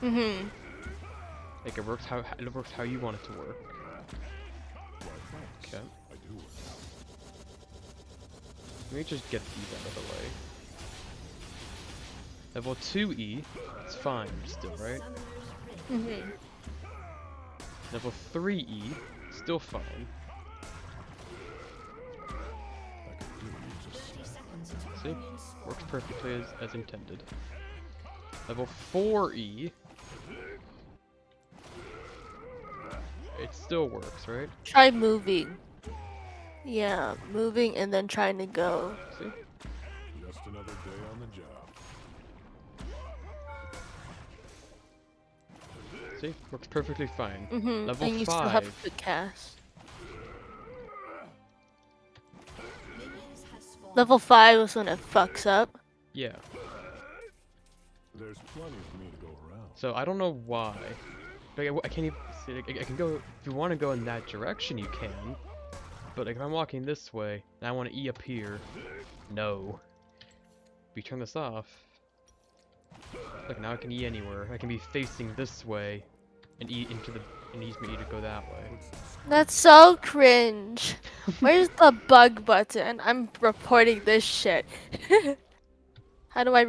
Mm-hmm. Like it works how you want it to work. Okay. Let me just get these out of the way. Level 2E, it's fine still, right? Mm-hmm. Level 3E, still fine. See? Works perfectly as intended. Level 4E, it still works, right? Try moving. Yeah, moving and then trying to go. See? Just another day on the job. See? Works perfectly fine. Mm-hmm. Level And you still have 5. a quick cast. Level 5 is when it fucks up. Yeah. There's plenty for me to go around. So I don't know why. Like, I can't even see. Like, I can go if you want to go in that direction. You can. But like, if I'm walking this way and I want to E up here, no. If you turn this off, look, now I can E anywhere. I can be facing this way and E into the and use my E to go that way. That's so cringe. Where's the bug button? I'm reporting this shit. How do I